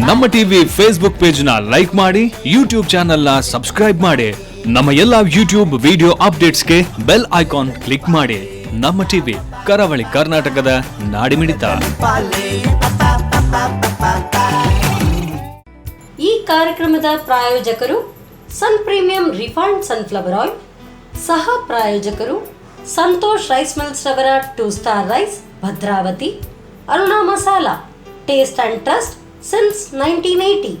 ನಮ್ಮ TV Facebook page ನ like ಮಾಡಿ, ಯೂಟ್ಯೂಬ್ ಚಾನೆಲ್ ನ ಸಬ್ಸ್ಕ್ರೈಬ್ ಮಾಡಿ. ನಮ್ಮ ಎಲ್ಲಾ ಯೂಟ್ಯೂಬ್ ವಿಡಿಯೋ ಅಪ್ಡೇಟ್ಸ್ಗೆ ಬೆಲ್ ಐಕಾನ್ ಕ್ಲಿಕ್ ಮಾಡಿ. ನಮ್ಮ ಟಿವಿ ಕರಾವಳಿ ಕರ್ನಾಟಕದ ನಾಡಿಮಿಡಿತ. ಈ ಕಾರ್ಯಕ್ರಮದ ಪ್ರಾಯೋಜಕರು Sun premium refined sunflower oil, ಸಹ ಪ್ರಾಯೋಜಕರು ಸಂತೋಷ್ ರೈಸ್ ಮಿಲ್ಸ್ ರವರ 2 star rice Bhadravati, Aruna masala taste and trust since 1980,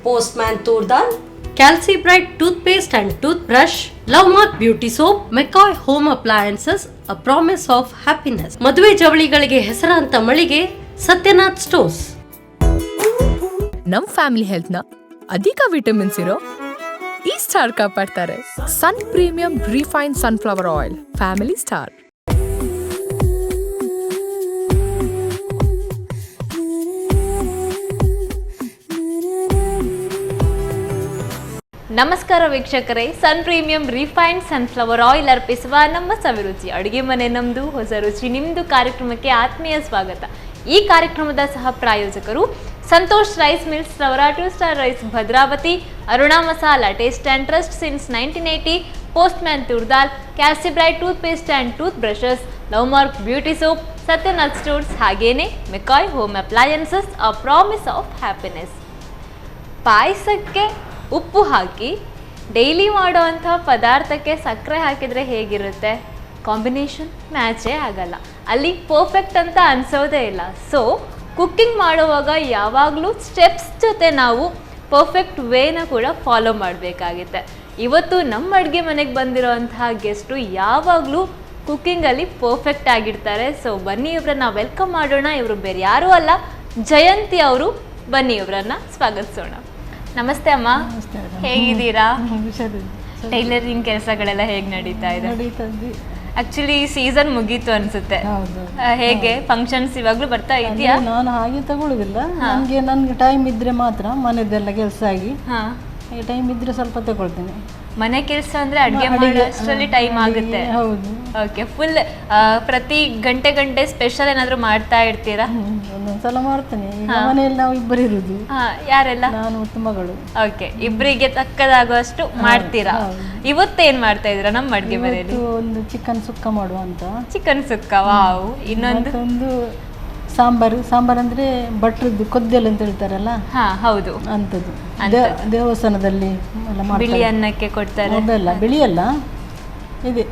Postman toor dal, Calci bright toothpaste and tooth brush, love mark beauty soap, McCoy home appliances, a promise of happiness, ಮದುವೆ ಜವಳಿಗಳಿಗೆ ಹೆಸರಾಂತ ಮಳಿಗೆ Satyanath stores. ನಮ್ family health ನ ಅಧಿಕ ವಿಟಮಿನ್ಸ್ ಇರೋ ಈ ಸ್ಟಾರ್ ಕಾಪಾಡ್ತಾರೆ. Sun premium refine sunflower oil, family Star. ನಮಸ್ಕಾರ ವೀಕ್ಷಕರೇ, Sun premium refined sunflower oil ಅರ್ಪಿಸುವ ನಮ್ಮ ಸವಿರುಚಿ ಅಡುಗೆ ಮನೆ ನಮ್ಮದು, ಹೊಸ ರುಚಿ ನಿಮ್ಮದು ಕಾರ್ಯಕ್ರಮಕ್ಕೆ ಆತ್ಮೀಯ ಸ್ವಾಗತ. ಈ ಕಾರ್ಯಕ್ರಮದ ಸಹ ಪ್ರಾಯೋಜಕರು ಸಂತೋಷ್ ರೈಸ್ ಮಿಲ್ಸ್ ರವರ 2 star rice Bhadravati, Aruna masala taste and trust since 1980, Postman toor dal, Calci bright tooth paste and tooth brushes, love mark beauty soap, Satyanath stores, ಹಾಗೇನೆ McCoy home appliances, a promise of happiness. ಪಾಯಸಕ್ಕೆ ಉಪ್ಪು ಹಾಕಿ ಡೈಲಿ ಮಾಡೋವಂಥ ಪದಾರ್ಥಕ್ಕೆ ಸಕ್ಕರೆ ಹಾಕಿದರೆ ಹೇಗಿರುತ್ತೆ? ಕಾಂಬಿನೇಷನ್ ಮ್ಯಾಚೇ ಆಗಲ್ಲ, ಅಲ್ಲಿ ಪರ್ಫೆಕ್ಟ್ ಅಂತ ಅನಿಸೋದೇ ಇಲ್ಲ. ಸೊ ಕುಕ್ಕಿಂಗ್ ಮಾಡುವಾಗ ಯಾವಾಗಲೂ ಸ್ಟೆಪ್ಸ್ ಜೊತೆ ನಾವು ಪರ್ಫೆಕ್ಟ್ ವೇನ ಕೂಡ ಫಾಲೋ ಮಾಡಬೇಕಾಗುತ್ತೆ. ಇವತ್ತು ನಮ್ಮ ಅಡುಗೆ ಮನೆಗೆ ಬಂದಿರೋವಂತಹ ಗೆಸ್ಟು ಯಾವಾಗಲೂ ಕುಕ್ಕಿಂಗಲ್ಲಿ ಪರ್ಫೆಕ್ಟ್ ಆಗಿರ್ತಾರೆ. ಸೊ ಬನ್ನಿ ಇವ್ರನ್ನ ವೆಲ್ಕಮ್ ಮಾಡೋಣ. ಇವರು ಬೇರೆ ಯಾರೂ ಅಲ್ಲ, ಜಯಂತಿ ಅವರು. ಬನ್ನಿ ಇವ್ರನ್ನ ಸ್ವಾಗತಿಸೋಣ. ನಮಸ್ತೆ ಅಮ್ಮ, ಹೇಗಿದ್ದೀರಾ? ಟೈಲರಿಂಗ್ ಕೆಲಸಗಳೆಲ್ಲ ಹೇಗೆ ನಡೀತಾ ಇದೆ? ಆಕ್ಚುಲಿ ಸೀಸನ್ ಮುಗೀತು ಅನ್ಸುತ್ತೆ. ಹೇಗೆ ಫಂಕ್ಷನ್ಸ್ ಇವಾಗ್ಲೂ ಬರ್ತಾ ಇದೆಯಾ? ನಾನು ಹಾಗೆ ತಗೊಳ್ಳುದಿಲ್ಲ, ನನ್ಗೆ ಟೈಮ್ ಇದ್ರೆ ಮಾತ್ರ ಮನೆದೆಲ್ಲ ಕೆಲಸ ಆಗಿ ಟೈಮ್ ಇದ್ರೆ ಸ್ವಲ್ಪ ತಗೊಳ್ತೇನೆ. ಮನೆ ಕೆಲಸ ಅಂದ್ರೆ ಅಡುಗೆ ಮಾಡೋಷ್ಟರಲ್ಲಿ ಟೈಮ್ ಆಗುತ್ತೆ. ಹೌದು. ಓಕೆ, ಫುಲ್ ಪ್ರತಿ ಗಂಟೆ ಸ್ಪೆಷಲ್ ಏನಾದ್ರು ಮಾಡ್ತಾ ಇರ್ತೀರಾ? ಒಂದೊಂದ್ಸಲ ಮಾಡ್ತೇನೆ. ಈಗ ಮನೆಯಲ್ಲಿ ನಾವು ಇಬ್ಬರು ಇರುದು. ಯಾರೆಲ್ಲ? ನಾನು ಮತ್ತು ಮಗಳು. ಓಕೆ, ಇಬ್ಬರಿಗೆ ತಕ್ಕದಾಗುವಷ್ಟು ಮಾಡ್ತೀರಾ. ಇವತ್ತೇನ್ ಮಾಡ್ತಾ ಇದ್ದೀರಾ ನಮ್ಮ ಅಡುಗೆ ಮನೆಯಲ್ಲಿ? ಒಂದು ಚಿಕನ್ ಸುಕ್ಕ ಮಾಡುವ ಅಂತ. ಚಿಕನ್ ಸುಕ್ಕ, ವಾವ್. ಇನ್ನೊಂದು ಸಾಂಬಾರ್ ಅಂದ್ರೆ ಭಟ್ರದ್ದು ಕೊದ್ದೆಲು ಅಂತ ಹೇಳ್ತಾರಲ್ಲ. ಹೌದು, ಅಂತದ್ದು ದೇವಸ್ಥಾನದಲ್ಲಿ ಬಿಳಿ ಅನ್ನಕ್ಕೆ ಕೊಡ್ತಾರೆ. ಅದಲ್ಲ, ಬಿಳಿ ಅಲ್ಲ, ಇದೆ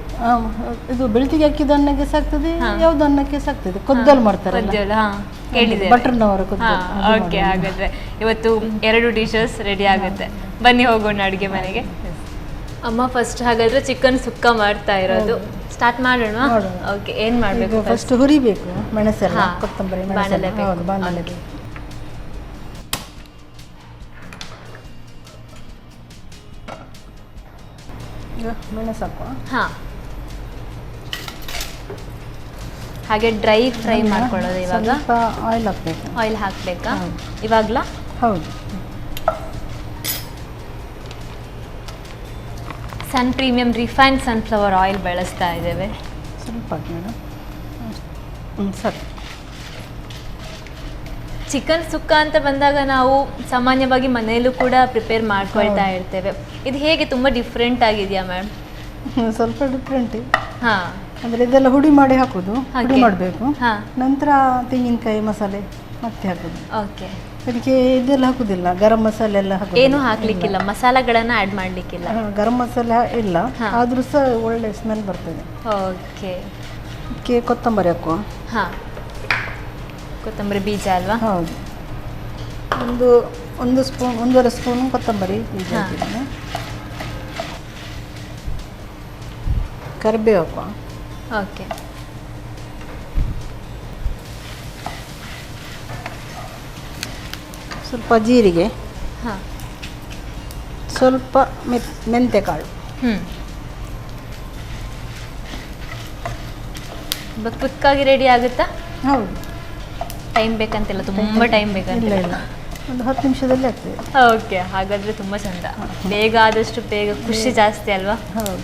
ಇದು ಬೆಳ್ತಿಗೆ ಹಾಕಿದ ಅನ್ನಕ್ಕೆ ಸಾಕ್ತದೆ, ಯಾವ್ದು ಅನ್ನಕ್ಕೆ ಸಾಕ್ತದೆ, ಕೊದ್ದಲು ಮಾಡ್ತಾರೆ, ಭಟ್ರನವರ ಕೊದ್ದಲು. ಓಕೆ, ಹಾಗಾದ್ರೆ ಇವತ್ತು 2 ಡಿಶಸ್ ರೆಡಿ ಆಗುತ್ತೆ. ಬನ್ನಿ ಹೋಗೋಣ ಅಡುಗೆ ಮನೆಗೆ. ಅಮ್ಮ ಫಸ್ಟ್ ಹಾಗಾದ್ರೆ ಚಿಕನ್ ಸುಕ್ಕ ಮಾಡ್ತಾ ಇರೋದು ಸ್ಟಾರ್ಟ್ ಮಾಡೋಣ. ಓಕೆ, ಏನು ಮಾಡಬೇಕು? ಫಸ್ಟ್ ಹುರಿಬೇಕು ಮೆಣಸೆಲ್ಲ, ಕೊತ್ತಂಬರಿ, ಬಾಣಲೆ. ಮೆಣಸು ಹಾಕುವ. ಹಾಗೆ ಡ್ರೈ ಫ್ರೈ ಮಾಡ್ಕೊಳ್ಳೋದು. ಇವಾಗ ಆಯಿಲ್ ಹಾಕ್ಬೇಕು. ಆಯಿಲ್ ಹಾಕ್ಬೇಕಾ ಇವಾಗ್ಲಾ? ಹೌದು. ಸನ್ ಪ್ರೀಮಿಯಂ ರಿಫೈನ್ಡ್ ಸನ್ಫ್ಲವರ್ ಆಯಿಲ್ ಬಳಸ್ತಾ ಇದ್ದೇವೆ. ಸ್ವಲ್ಪ ಸರಿ. ಚಿಕನ್ ಸುಕ್ಕ ಅಂತ ಬಂದಾಗ ನಾವು ಸಾಮಾನ್ಯವಾಗಿ ಮನೆಯಲ್ಲೂ ಕೂಡ ಪ್ರಿಪೇರ್ ಮಾಡ್ಕೊಳ್ತಾ ಇರ್ತೇವೆ. ಇದು ಹೇಗೆ ತುಂಬ ಡಿಫ್ರೆಂಟ್ ಆಗಿದೆಯಾ ಮ್ಯಾಮ್? ಸ್ವಲ್ಪ ಡಿಫ್ರೆಂಟ್. ಅಂದರೆ ಇದೆಲ್ಲ ಹುಡಿ ಮಾಡಿ ಹಾಕೋದು, ಹುಡಿ ಮಾಡಬೇಕು. ನಂತರ ತೆಂಗಿನಕಾಯಿ ಮಸಾಲೆ ಮತ್ತೆ ಹಾಕೋದು. ಓಕೆ, ಅದಕ್ಕೆ ಇದೆಲ್ಲ ಹಾಕುದಿಲ್ಲ, ಗರಂ ಮಸಾಲೆ ಎಲ್ಲ ಹಾಕುದು. ಏನು ಹಾಕ್ಲಿಕ್ಕಿಲ್ಲ, ಮಸಾಲೆಗಳನ್ನ ಆ್ಯಡ್ ಮಾಡಲಿಕ್ಕಿಲ್ಲ. ಗರಂ ಮಸಾಲೆ ಇಲ್ಲ, ಆದರೂ ಸಹ ಒಳ್ಳೆ ಸ್ಮೆಲ್ ಬರ್ತದೆ. ಓಕೆ, ಅದಕ್ಕೆ ಕೊತ್ತಂಬರಿ ಹಾಕುವ. ಕೊತ್ತಂಬರಿ ಬೀಜ ಅಲ್ವಾ? ಹೌದು. ಒಂದು ಸ್ಪೂನ್, 1.5 ಸ್ಪೂನ್ ಕೊತ್ತಂಬರಿ ಬೀಜ ಹಾಕಿದ್ದೇನೆ. ಕರಿಬೇವು ಹಾಕುವ. ಓಕೆ, ಸ್ವಲ್ಪ ಜೀರಿಗೆ, ಸ್ವಲ್ಪ ಮೆಂತೆಕಾಳು. ಕ್ವಿಕ್ಕಾಗಿ ರೆಡಿ ಆಗುತ್ತಾ? ಹೌದು. ಟೈಮ್ ಬೇಕಂತಿಲ್ಲ, ತುಂಬ ಟೈಮ್ ಬೇಕಂತಿಲ್ಲ. ಇಲ್ಲ, ಒಂದು 10 ನಿಮಿಷದಲ್ಲಿ ಆಗ್ತದೆ. ಓಕೆ, ಹಾಗಾದರೆ ತುಂಬ ಚಂದ. ಬೇಗ ಆದಷ್ಟು ಬೇಗ ಖುಷಿ ಜಾಸ್ತಿ ಅಲ್ವಾ? ಹೌದು.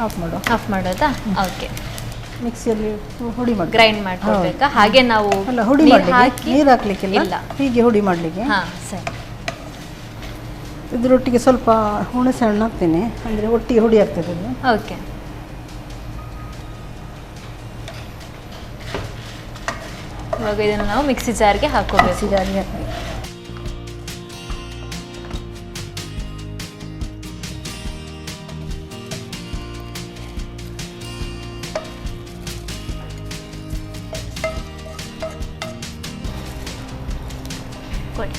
ಆಫ್ ಮಾಡೋದಾ? ಓಕೆ, ಮಿಕ್ಸಿಯಲ್ಲಿ ಹುಡಿ ಮಾಡಿ ಗ್ರೈಂಡ್ ಮಾಡ್ಕೊಳ್ಬೇಕಾ? ಹಾಗೆ ನಾವು ಅಲ್ಲ, ಹುಡಿ ನೀರ್ ಮಾಡಲಿಕ್ಕೆ ಹಾಕಿ ನೀರು ಹಾಕ್ಲಿಕ್ಕಿಲ್ಲ, ಇಲ್ಲ. ಹೀಗೆ ಹುಡಿ ಮಾಡಲಿಕ್ಕೆ. ಹಾ ಸರಿ. ಇದರೊಟ್ಟಿಗೆ ಸ್ವಲ್ಪ ಹುಣಸೆ ಹಣ್ಣು ಹಾಕ್ತೇನೆ, ಅಂದರೆ ಒಟ್ಟಿಗೆ ಹುಡಿ ಆಗ್ತದೆ ಅದು. ಓಕೆ. ಇವಾಗ ಇದನ್ನು ನಾವು ಮಿಕ್ಸಿ ಜಾರ್ಗೆ ಹಾಕೋಬೇಕು. ಜಾರಿಗೆ ಹಾಕಿ ಕೊಡಿ.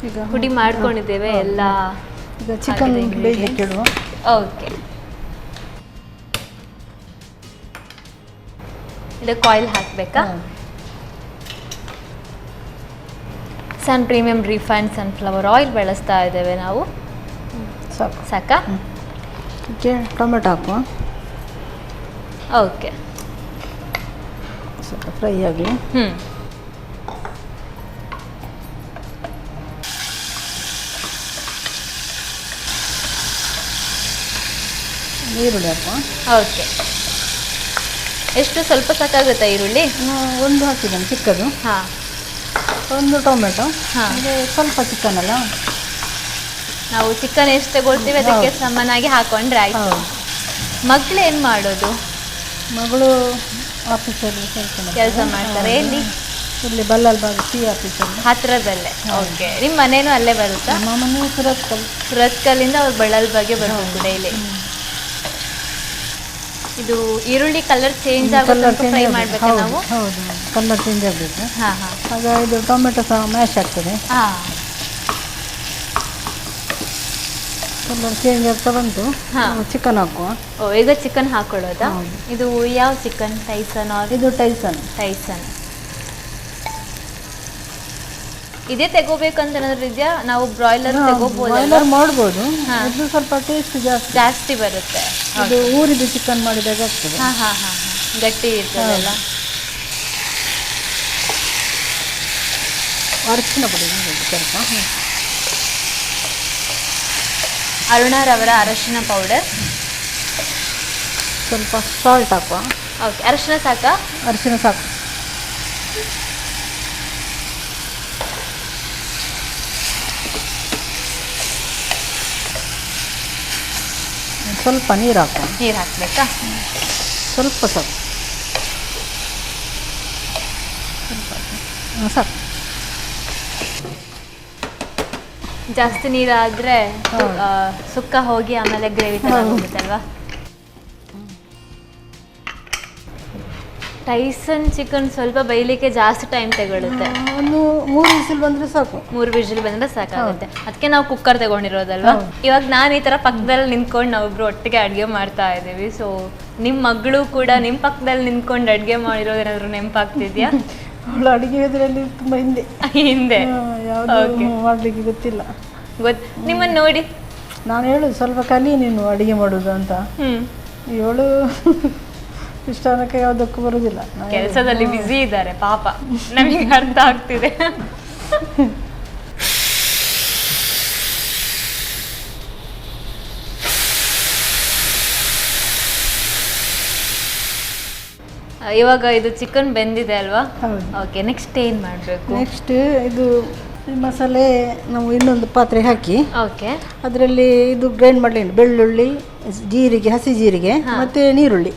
ಈಗ ಹುಡಿ ಮಾಡ್ಕೊಂಡಿದ್ದೇವೆ ಎಲ್ಲ. ಈಗ ಚಿಕನ್ ಬೇಯಲಿಕ್ಕೆ ಇಡುವ. ಓಕೆ. ಇದಕ್ಕೆ ಆಯಿಲ್ ಹಾಕಬೇಕಾ? ಸನ್ ಪ್ರೀಮಿಯಂ ರಿಫೈನ್ಡ್ ಸನ್ಫ್ಲವರ್ ಆಯಿಲ್ ಬಳಸ್ತಾ ಇದ್ದೇವೆ ನಾವು. ಸಾಕು. ಸಾಕಾ? ಇದಕ್ಕೆ ಟೊಮೆಟೊ ಹಾಕುವ. ಓಕೆ. ಸ್ವಲ್ಪ ಫ್ರೈ ಆಗಲಿ. ಈರುಳ್ಳಿ ಹಾಕುವ. ಓಕೆ. ಎಷ್ಟು? ಸ್ವಲ್ಪ ಸಾಕಾಗುತ್ತಾ ಈರುಳ್ಳಿ? ಒಂದು ಹಾಕಿದ್ದೇನೆ ಚಿಕ್ಕದು. ಹಾಂ. ಒಂದು ಟೊಮೆಟೊ. ಹಾಂ. ಸ್ವಲ್ಪ ಚಿಕನ್ ಅಲ್ಲ, ನಾವು ಚಿಕನ್ ಎಷ್ಟು ತಗೊಳ್ತೀವಿ ಅದಕ್ಕೆ ಸಮನಾಗಿ ಹಾಕೊಂಡ್ರೆ ಆಯ್ತು. ಮಗಳು ಏನು ಮಾಡೋದು? ಮಗಳು ಆಫೀಸಲ್ಲಿ ಕೆಲಸ ಮಾಡ್ತಾರೆ. ಎಲ್ಲಿ? ಇಲ್ಲಿ ಬಲ್ಲಲ್ ಬಾಗ ಟಿ ಆಫೀಸಲ್ಲಿ ಹತ್ರದಲ್ಲೇ. ಓಕೆ. ನಿಮ್ಮ ಮನೇನೂ ಅಲ್ಲೇ ಬರುತ್ತಾ? ನಮ್ಮ ಮನೆ ಸುರತ್ಕಲ್. ಸುರತ್ಕಲ್ಲಿಂದ ಅವ್ರು ಬಳ್ಳಲ್ ಬಗ್ಗೆ ಬರ್ಬೋದು ಡೈಲಿ. ಇದು ಈರುಳ್ಳಿ ಕಲರ್ ಚೇಂಜ್ ಆಗುತ್ತೆ, ಫ್ರೈ ಮಾಡಬೇಕಾ ನಾವು? ಹೌದು, ಕಲರ್ ಚೇಂಜ್ ಆಗಬೇಕು. ಹಾಂ ಹಾಂ. ಆಗ ಇದು ಟೊಮೆಟೊ ಸಹ ಮ್ಯಾಶ್ ಆಗ್ತದೆ. ಹಾಂ. ಕಲರ್ ಚೇಂಜ್ ಆಗ್ತಾ ಬಂತು. ಚಿಕನ್ ಹಾಕುವ. ಓ, ಈಗ ಚಿಕನ್ ಹಾಕೊಳ್ಳೋದಾ? ಇದು ಯಾವ ಚಿಕನ್? ಟೈಸನ್? ಇದು ಟೈಸನ್. ಟೈಸನ್. ಇದೇ ತಗೋಬೇಕಂತ ಏನಾದ್ರು ಇದೆಯಾ? ನಾವು ಬ್ರಾಯ್ಲರ್ ತಗೋಬಹುದು. ಬ್ರಾಯ್ಲರ್ ಮಾಡ್ಬೋದು, ಇದು ಸ್ವಲ್ಪ ಟೇಸ್ಟ್ ಜಾಸ್ತಿ ಬರುತ್ತೆ. ಅದು ಊರಿದು ಚಿಕನ್ ಮಾಡಿದಾಗ ಆಗ್ತದೆ. ಹಾಂ ಹಾಂ ಹಾಂ ಹಾಂ, ಗಟ್ಟಿ ಇರ್ತದಲ್ಲ. ಅರಿಶಿನ ಪುಡಿ ಸ್ವಲ್ಪ. ಅರುಣರವರ ಅರಶಿನ ಪೌಡರ್. ಸ್ವಲ್ಪ ಸಾಲ್ಟ್ ಹಾಕುವ. ಓಕೆ. ಅರಶಿನ ಸಾಕಾ? ಅರಿಶಿನ ಸಾಕು. ಸ್ವಲ್ಪ ನೀರು ಹಾಕುವ. ನೀರು ಹಾಕಬೇಕಾ? ಸ್ವಲ್ಪ ಸಾಕು. ಸಾಕು. ಜಾಸ್ತಿ ನೀರಾದರೆ ಸುಕ್ಕ ಹೋಗಿ ಆಮೇಲೆ ಗ್ರೇವಿ ಥರ ಹೋಗುತ್ತಲ್ವಾ? ಟೈಸನ್ ಚಿಕನ್ ಸ್ವಲ್ಪ ಬೇಯಲಿಕ್ಕೆ ಜಾಸ್ತಿ ಟೈಮ್ ತಗೊಳುತ್ತೆ. ಒಂದು 3 ವಿಸಿಲ್ ಬಂದರೆ ಸಾಕು. 3 ವಿಸಿಲ್ ಬಂದರೆ ಸಾಕಾಗುತ್ತೆ. ಅದಕ್ಕೆ ನಾವು ಕುಕ್ಕರ್ ತಗೊಂಡಿರೋದಲ್ವಾ. ಇವಾಗ ನಾನು ಈ ಥರ ಪಕ್ಕದಲ್ಲಿ ನಿಂತ್ಕೊಂಡು ನಾವಿಬ್ರು ಒಟ್ಟಿಗೆ ಅಡುಗೆ ಮಾಡ್ತಾ ಇದ್ದೀವಿ. ಸೊ ನಿಮ್ಮ ಮಗಳು ಕೂಡ ನಿಮ್ಮ ಪಕ್ಕದಲ್ಲಿ ನಿಂತ್ಕೊಂಡು ಅಡುಗೆ ಮಾಡಿರೋದೇನಾದ್ರು ನೆನಪಾಗ್ತಿದ್ಯಾ? ಅವಳು ಅಡುಗೆ ಇದರಲ್ಲಿ ತುಂಬ ಹಿಂದೆ ಯಾವುದು ಮಾಡಲಿಕ್ಕೆ ಗೊತ್ತಿಲ್ಲ. ನಿಮ್ಮನ್ನು ನೋಡಿ ನಾನು ಹೇಳೋದು ಸ್ವಲ್ಪ ಕಲಿ ನೀನು ಅಡುಗೆ ಮಾಡೋದು ಅಂತ. ಇವಳು ಇಷ್ಟಕ್ಕೆ ಯಾವುದಕ್ಕೂ ಬರೋದಿಲ್ಲ. ಕೆಲಸದಲ್ಲಿ ಬ್ಯುಸಿ ಇದ್ದಾರೆ ಪಾಪ, ನಮಗೆ ಅರ್ಥ ಆಗ್ತಿದೆ. ಇವಾಗ ಇದು ಚಿಕನ್ ಬೆಂದಿದೆ ಅಲ್ವಾ? ಓಕೆ. ನೆಕ್ಸ್ಟ್ ಏನು ಮಾಡಬೇಕು? ನೆಕ್ಸ್ಟ್ ಇದು ಮಸಾಲೆ ನಾವು ಇನ್ನೊಂದು ಪಾತ್ರೆ ಹಾಕಿ, ಓಕೆ, ಅದರಲ್ಲಿ ಇದು ಗ್ರೈಂಡ್ ಮಾಡಲಿ, ಬೆಳ್ಳುಳ್ಳಿ, ಜೀರಿಗೆ, ಹಸಿ ಜೀರಿಗೆ ಮತ್ತೆ ನೀರುಳ್ಳಿ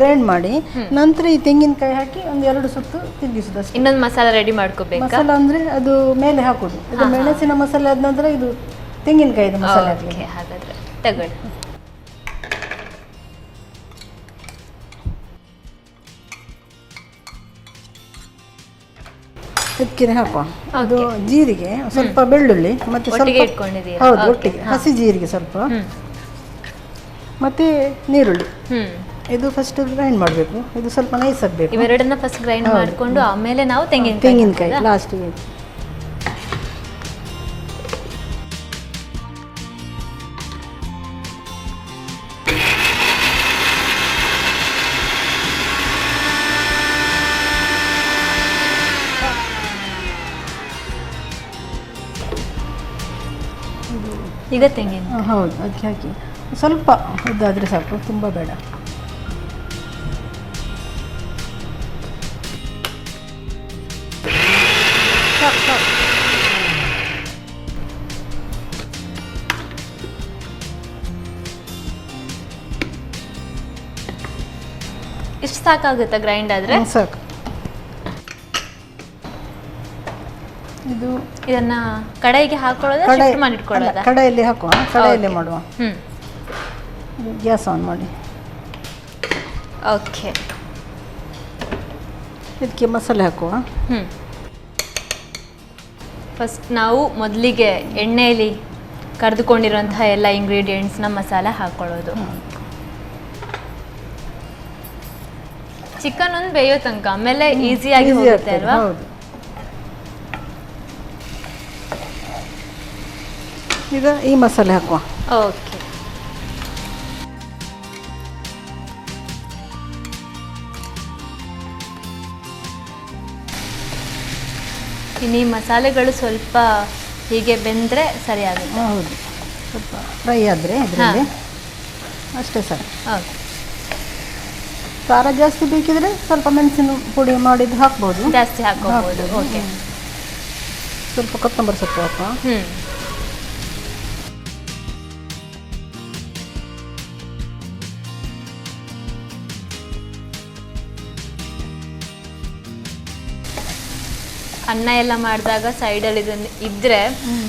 ಗ್ರೈಂಡ್ ಮಾಡಿ, ನಂತರ ಈ ತೆಂಗಿನಕಾಯಿ ಹಾಕಿ ಒಂದು 2 ಸುತ್ತು ತಿರುಗಿಸುದು. ಇನ್ನೊಂದು ಮಸಾಲೆ ರೆಡಿ ಮಾಡ್ಕೋಬೇಕು. ಮಸಾಲ ಅಂದ್ರೆ ಅದು ಮೇಲೆ ಹಾಕೋದು. ಇದು ಮೆಣಸಿನ ಮಸಾಲೆ ಆದ ನಂತರ ಇದು ತೆಂಗಿನಕಾಯಿದು ಮಸಾಲೆ ಹಾಕಿ. ಹಾಗಾದ್ರೆ ತಗೊಳ್ಳಿ. ಇದಕ್ಕೆ ಹಾಕುವ. ಅದು ಜೀರಿಗೆ, ಸ್ವಲ್ಪ ಬೆಳ್ಳುಳ್ಳಿ ಮತ್ತೆ ಸ್ವಲ್ಪ ಇಟ್ಕೊಂಡಿದ್ದೀರಾ? ಹೌದು, ಒಟ್ಟಿಗೆ ಹಸಿ ಜೀರಿಗೆ ಸ್ವಲ್ಪ ಮತ್ತೆ ನೀರುಳ್ಳಿ. ಇದು ಫಸ್ಟ್ ಗ್ರೈಂಡ್ ಮಾಡಬೇಕು. ಇದು ಸ್ವಲ್ಪ ನೈಸ್ ಆಗಬೇಕು. ಇವೆರಡನ್ನ ಫಸ್ಟ್ ಗ್ರೈಂಡ್ ಮಾಡಿಕೊಂಡು ಆಮೇಲೆ ನಾವು ತೆಂಗಿನಕಾಯಿ ಲಾಸ್ಟಿಗೆ. ಈಗ ತೆಂಗಿನ ಹೌದು, ಅದಕ್ಕೆ ಹಾಕಿ ಸ್ವಲ್ಪ ಉದ್ದಾದರೆ ಸಾಕು, ತುಂಬ ಬೇಡ. ಇಷ್ಟು ಸಾಕಾಗುತ್ತಾ ಗ್ರೈಂಡ್ ಆದರೆ? ಸಾಕು. ಇದನ್ನ ಕಡಾಯಿಗೆ ಹಾಕೊಳ್ಳೋದಾ, ಶಿಫ್ಟ್ ಮಾಡಿ ಇಟ್ಕೊಳ್ಳೋದಾ? ಕಡಾಯಲ್ಲಿ ಹಾಕುವ, ಕಡಾಯಲ್ಲಿ ಮಾಡುವ. ಗ್ಯಾಸ್ ಆನ್ ಮಾಡಿ. ಓಕೆ, ಇದಕ್ಕೆ ಮಸಾಲೆ ಹಾಕುವ. ಫಸ್ಟ್ ನಾವು ಮೊದಲಿಗೆ ಎಣ್ಣೆಯಲ್ಲಿ ಕರೆದುಕೊಂಡಿರುವಂತಹ ಎಲ್ಲ ಇಂಗ್ರೀಡಿಯೆಂಟ್ಸ್ನ ಮಸಾಲೆ ಹಾಕೊಳ್ಳೋದು. ಚಿಕನ್ ಒಂದು ಬೇಯೋ ತನಕ, ಆಮೇಲೆ ಈಸಿಯಾಗಿ ಹೋಗುತ್ತೆ ಅಲ್ವಾ? ಹೌದು. ಈಗ ಈ ಮಸಾಲೆ ಹಾಕುವ. ಓಕೆ, ಇನ್ನು ಈ ಮಸಾಲೆಗಳು ಸ್ವಲ್ಪ ಹೀಗೆ ಬೆಂದರೆ ಸರಿಯಾಗುತ್ತೆ. ಹೌದು, ಸ್ವಲ್ಪ ಫ್ರೈ ಆದರೆ ಇದರಲ್ಲಿ ಅಷ್ಟೇ ಸರ್. ಓಕೆ, ಖಾರ ಜಾಸ್ತಿ ಬೇಕಿದ್ರೆ ಸ್ವಲ್ಪ ಮೆಣಸಿನ ಪುಡಿ ಮಾಡಿದ್ದು ಹಾಕ್ಬೋದು, ಜಾಸ್ತಿ ಹಾಕೋಬಹುದು. ಓಕೆ, ಸ್ವಲ್ಪ ಕೊತ್ತಂಬರಿ ಸೊಪ್ಪು ಹಾಕುವ. ಅನ್ನ ಎಲ್ಲ ಮಾಡಿದಾಗ ಸೈಡಲ್ಲಿ ಇದನ್ನು ಇದ್ರೆ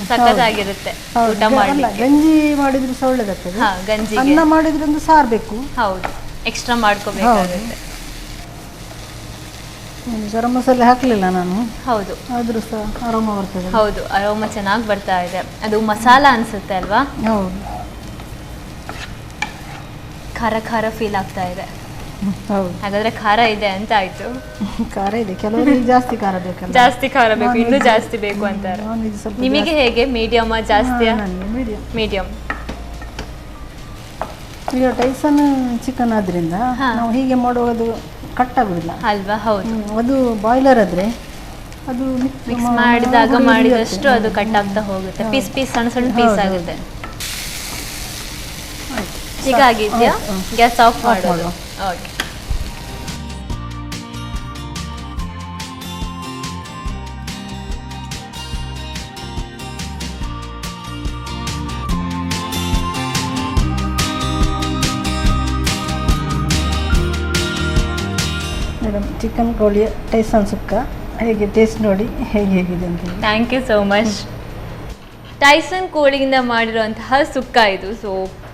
ಸಖತ್ತಾಗಿರುತ್ತೆ ಊಟ ಮಾಡಲಿಕ್ಕೆ. ಗಂಜಿ ಮಾಡಿದ್ರು ಸಹ ಒಳ್ಳೇದಾಗ್ತದೆ. ಗಂಜಿ ಅನ್ನ ಮಾಡಿದ್ರೆ ಒಂದು ಸಾರು ಬೇಕು. ಹೌದು, ಎಕ್ಸ್ಟ್ರಾ ಮಾಡ್ಕೋಬೇಕಾಗುತ್ತೆ. ಗರಂ ಮಸಾಲೆ ಹಾಕಲಿಲ್ಲ ನಾನು. ಹೌದು, ಆದ್ರೂ ಸಹ ಅರೋಮ ಬರ್ತದೆ. ಹೌದು, ಅರೋಮ ಚೆನ್ನಾಗಿ ಬರ್ತಾ ಇದೆ. ಅದು ಮಸಾಲ ಅನ್ಸುತ್ತೆ ಅಲ್ವಾ? ಹೌದು, ಖಾರ ಖಾರ ಫೀಲ್ ಆಗ್ತಾ ಇದೆ. ಹೌದು, ಹಾಗಾದ್ರೆ ಖಾರ ಇದೆ ಅಂತ ಆಯ್ತು. ಖಾರ ಇದೆ, ಕೆಲವರಿಗೆ ಜಾಸ್ತಿ ಖಾರ ಬೇಕಲ್ಲ. ಜಾಸ್ತಿ ಖಾರ ಬೇಕು, ಇನ್ನೂ ಜಾಸ್ತಿ ಬೇಕು ಅಂತಾರೆ. ನಿಮಗೆ ಹೇಗೆ? ಮೀಡಿಯಮ್ ಜಾಸ್ತಿ? ಮೀಡಿಯಂ. ಈಗ ಟೈಸನ್ ಚಿಕನ್ ಆದ್ರಿಂದ ನಾವು ಹೀಗೆ ಮಾಡುವುದು ಕಟ್ ಆಗುದಿಲ್ಲ ಅಲ್ವಾ? ಹೌದು, ಅದು ಬಾಯ್ಲರ್ ಆದ್ರೆ ಅದು ಮಿಕ್ಸ್ ಮಾಡಿದಷ್ಟು ಅದು ಕಟ್ ಆಗ್ತಾ ಹೋಗುತ್ತೆ. ಪೀಸ್ ಪೀಸ್ ಸಣ್ಣ ಸಣ್ಣ ಪೀಸ್ ಆಗುತ್ತೆ. ಹೀಗಾಗಿದ್ಯಾ? ಗ್ಯಾಸ್ ಆಫ್ ಮಾಡೋದು. ಓಕೆ, ಮೇಡಮ್, ಚಿಕನ್ ಕೋಳಿ ಟೈಸನ್ ಸುಕ್ಕ ಹೇಗೆ ಟೇಸ್ಟ್ ನೋಡಿ ಹೇಗಿದೆ ಅಂತ. Thank you so much. Tyson ಕೋಳಿಯಿಂದ ಮಾಡಿರುವಂತಹ ಸುಕ್ಕ ಇದು. ಸೊ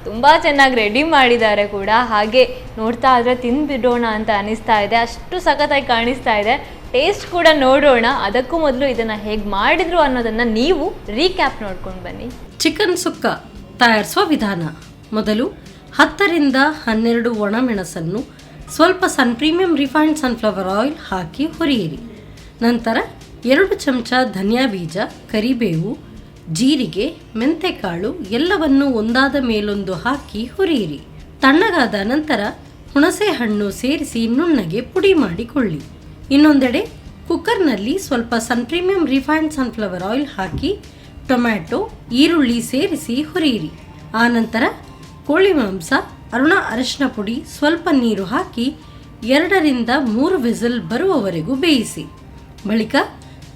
ತುಂಬ ಚೆನ್ನಾಗಿ ರೆಡಿ ಮಾಡಿದ್ದಾರೆ ಕೂಡ. ಹಾಗೆ ನೋಡ್ತಾ ಆದರೆ ತಿಂದುಬಿಡೋಣ ಅಂತ ಅನಿಸ್ತಾ ಇದೆ, ಅಷ್ಟು ಸಖತ್ತಾಗಿ ಕಾಣಿಸ್ತಾ ಇದೆ. ಟೇಸ್ಟ್ ಕೂಡ ನೋಡೋಣ. ಅದಕ್ಕೂ ಮೊದಲು ಇದನ್ನು ಹೇಗೆ ಮಾಡಿದ್ರು ಅನ್ನೋದನ್ನು ನೀವು ರೀಕ್ಯಾಪ್ ನೋಡ್ಕೊಂಡು ಬನ್ನಿ. ಚಿಕನ್ ಸುಕ್ಕ ತಯಾರಿಸುವ ವಿಧಾನ. ಮೊದಲು 10 ರಿಂದ 12 ಒಣಮೆಣಸನ್ನು ಸ್ವಲ್ಪ ಪ್ರೀಮಿಯಂ ರಿಫೈನ್ಡ್ ಸನ್ಫ್ಲವರ್ ಆಯಿಲ್ ಹಾಕಿ ಹುರಿಯಿರಿ. ನಂತರ 2 ಚಮಚ ಧನಿಯಾ ಬೀಜ, ಕರಿಬೇವು, ಜೀರಿಗೆ, ಮೆಂತೆಕಾಳು ಎಲ್ಲವನ್ನು ಒಂದಾದ ಮೇಲೊಂದು ಹಾಕಿ ಹುರಿಯಿರಿ. ತಣ್ಣಗಾದ ನಂತರ ಹುಣಸೆ ಹಣ್ಣು ಸೇರಿಸಿ ನುಣ್ಣಗೆ ಪುಡಿ ಮಾಡಿಕೊಳ್ಳಿ. ಇನ್ನೊಂದೆಡೆ ಕುಕ್ಕರ್ನಲ್ಲಿ ಸ್ವಲ್ಪ ಪ್ರೀಮಿಯಂ ರಿಫೈನ್ಡ್ ಸನ್ಫ್ಲವರ್ ಆಯಿಲ್ ಹಾಕಿ ಟೊಮ್ಯಾಟೊ, ಈರುಳ್ಳಿ ಸೇರಿಸಿ ಹುರಿಯಿರಿ. ಆನಂತರ ಕೋಳಿ ಮಾಂಸ, ಅರಿಶಿನ ಪುಡಿ, ಸ್ವಲ್ಪ ನೀರು ಹಾಕಿ 2 ರಿಂದ 3 ವಿಸಿಲ್ ಬರುವವರೆಗೂ ಬೇಯಿಸಿ. ಬಳಿಕ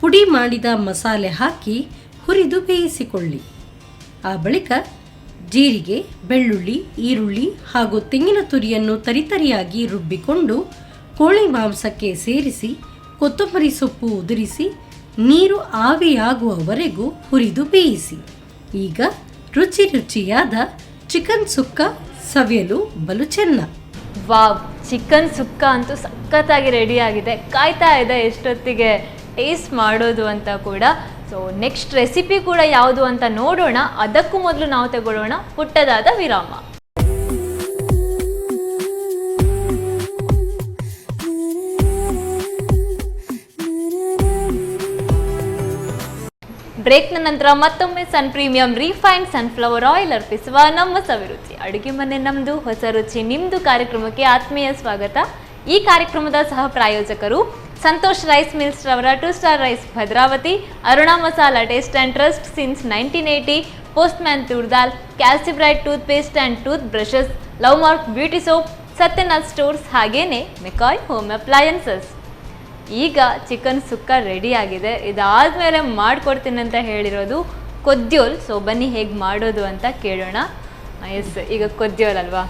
ಪುಡಿ ಮಾಡಿದ ಮಸಾಲೆ ಹಾಕಿ ಹುರಿದು ಬೇಯಿಸಿಕೊಳ್ಳಿ. ಆ ಬಳಿಕ ಜೀರಿಗೆ, ಬೆಳ್ಳುಳ್ಳಿ, ಈರುಳ್ಳಿ ಹಾಗೂ ತೆಂಗಿನ ತುರಿಯನ್ನು ತರಿತರಿಯಾಗಿ ರುಬ್ಬಿಕೊಂಡು ಕೋಳಿ ಮಾಂಸಕ್ಕೆ ಸೇರಿಸಿ ಕೊತ್ತಂಬರಿ ಸೊಪ್ಪು ಉದುರಿಸಿ ನೀರು ಆವಿಯಾಗುವವರೆಗೂ ಹುರಿದು ಬೇಯಿಸಿ. ಈಗ ರುಚಿಯಾದ ಚಿಕನ್ ಸುಕ್ಕ ಸವಿಯಲು ಬಲು ಚೆನ್ನ. ವಾವ್, ಚಿಕನ್ ಸುಕ್ಕ ಅಂತೂ ಸಖತ್ತಾಗಿ ರೆಡಿ ಆಗಿದೆ. ಕಾಯ್ತಾ ಇದೆ ಎಷ್ಟೊತ್ತಿಗೆ ಟೇಸ್ಟ್ ಮಾಡೋದು ಅಂತ ಕೂಡ. ಸೊ ನೆಕ್ಸ್ಟ್ ರೆಸಿಪಿ ಕೂಡ ಯಾವುದು ಅಂತ ನೋಡೋಣ. ಅದಕ್ಕೂ ಮೊದಲು ನಾವು ತಗೊಳ್ಳೋಣ ಪುಟ್ಟದಾದ ವಿರಾಮ. ಬ್ರೇಕ್ನ ನಂತರ ಮತ್ತೊಮ್ಮೆ ಪ್ರೀಮಿಯಂ ರಿಫೈನ್ಡ್ ಸನ್ಫ್ಲವರ್ ಆಯಿಲ್ ಅರ್ಪಿಸುವ ನಮ್ಮ ಸವಿರುಚಿ ಅಡುಗೆ ಮನೆ ನಮ್ಮದು, ಹೊಸ ರುಚಿ ನಿಮ್ಮದು ಕಾರ್ಯಕ್ರಮಕ್ಕೆ ಆತ್ಮೀಯ ಸ್ವಾಗತ. ಈ ಕಾರ್ಯಕ್ರಮದ ಸಹ ಪ್ರಾಯೋಜಕರು ಸಂತೋಷ್ ರೈಸ್ ಮಿಲ್ಸ್ ರವರ 2 star rice Bhadravati, Aruna masala taste and trust since 1980, postman toor dal, Calcibright tooth paste and tooth brushes, love mark beauty soap, Satyanath stores, ಹಾಗೇನೆ ಮೆಕಾಯ್ ಹೋಮ್ ಅಪ್ಲಯನ್ಸಸ್. ಈಗ ಚಿಕನ್ ಸುಕ್ಕ ರೆಡಿ ಆಗಿದೆ. ಇದಾದ್ಮೇಲೆ ಮಾಡ್ಕೊಡ್ತೀನಿ ಅಂತ ಹೇಳಿರೋದು ಕೊದ್ಯೋಲ್. ಸೊ ಬನ್ನಿ ಹೇಗೆ ಮಾಡೋದು ಅಂತ ಕೇಳೋಣ. ಎಸ್, ಈಗ ಕೊದ್ಯೋಲ್ ಅಲ್ವಾ,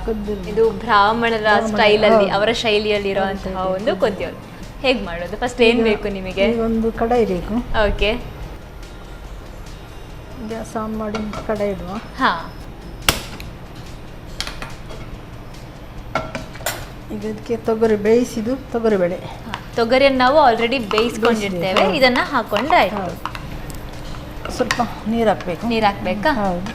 ಇದು ಬ್ರಾಹ್ಮಣರ ಸ್ಟೈಲಲ್ಲಿ ಅವರ ಶೈಲಿಯಲ್ಲಿ ಇರುವಂತಹ ಒಂದು ಕೊದ್ಯೋಲ್. ಹೇಗೆ ಮಾಡೋದು? ಫಸ್ಟ್ ಏನು ಬೇಕು ನಿಮಗೆ? ಒಂದು ಕಡಾಯಿ ಬೇಕು. ಓಕೆ, ಗ್ಯಾಸ್ ಆನ್ ಮಾಡಿ ಕಡಾಯಿ ಇಡುವ. ಹಾಂ, ಈಗ ಇದಕ್ಕೆ ತೊಗರಿ ಬೇಯಿಸಿದ್ದು ತೊಗರಿಬೇಳೆ. ತೊಗರಿಯನ್ನು ನಾವು ಆಲ್ರೆಡಿ ಬೇಯಿಸ್ಕೊಂಡಿರ್ತೇವೆ, ಇದನ್ನ ಹಾಕೊಂಡ್ರೆ ಆಯ್ತು. ಸ್ವಲ್ಪ ನೀರು ಹಾಕಬೇಕು. ನೀರು ಹಾಕ್ಬೇಕಾ? ಹೌದು.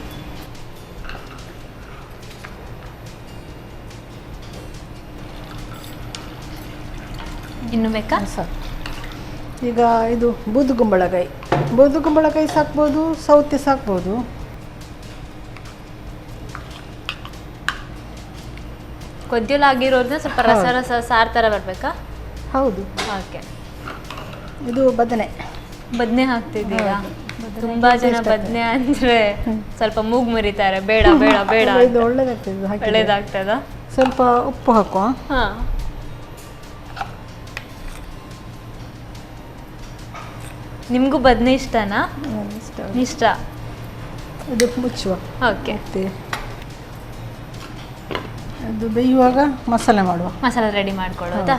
ಇನ್ನು ಬೇಕಾ? ಸಾಕು. ಈಗ ಇದು ಬೂದುಗುಂಬಳಕಾಯಿ ಸಾಕ್ಬೋದು, ಸೌತೆ ಸಾಕ್ಬೋದು. ಕೊದ್ಯೋಲ್ ಆಗಿರೋದನ್ನ ಸ್ವಲ್ಪ ರಸ ಸಾರು ಥರ ಬರಬೇಕಾ? ಹೌದು. ಓಕೆ, ಇದು ಬದನೆ ಹಾಕ್ತಿದ್ದೀರಾ? ತುಂಬಾ ಜನ ಬದನೆ ಅಂದ್ರೆ ಸ್ವಲ್ಪ ಮೂಗು ಮುರಿತಾರೆ, ಬೇಡ ಬೇಡ ಬೇಡ. ಇದು ಒಳ್ಳೇದಾಗ್ತದ. ಸ್ವಲ್ಪ ಉಪ್ಪು ಹಾಕುವ. ಹಾ, ನಿಮಗೂ ಬದನೆ ಇಷ್ಟನಾ? ಇಷ್ಟ. ಇದು ಮುಚ್ಚುವ. ಓಕೆ, ಅದು ಬೇಯುವಾಗ ಮಸಾಲೆ ರೆಡಿ ಮಾಡ್ಕೊಳ್ಳೋದಾ?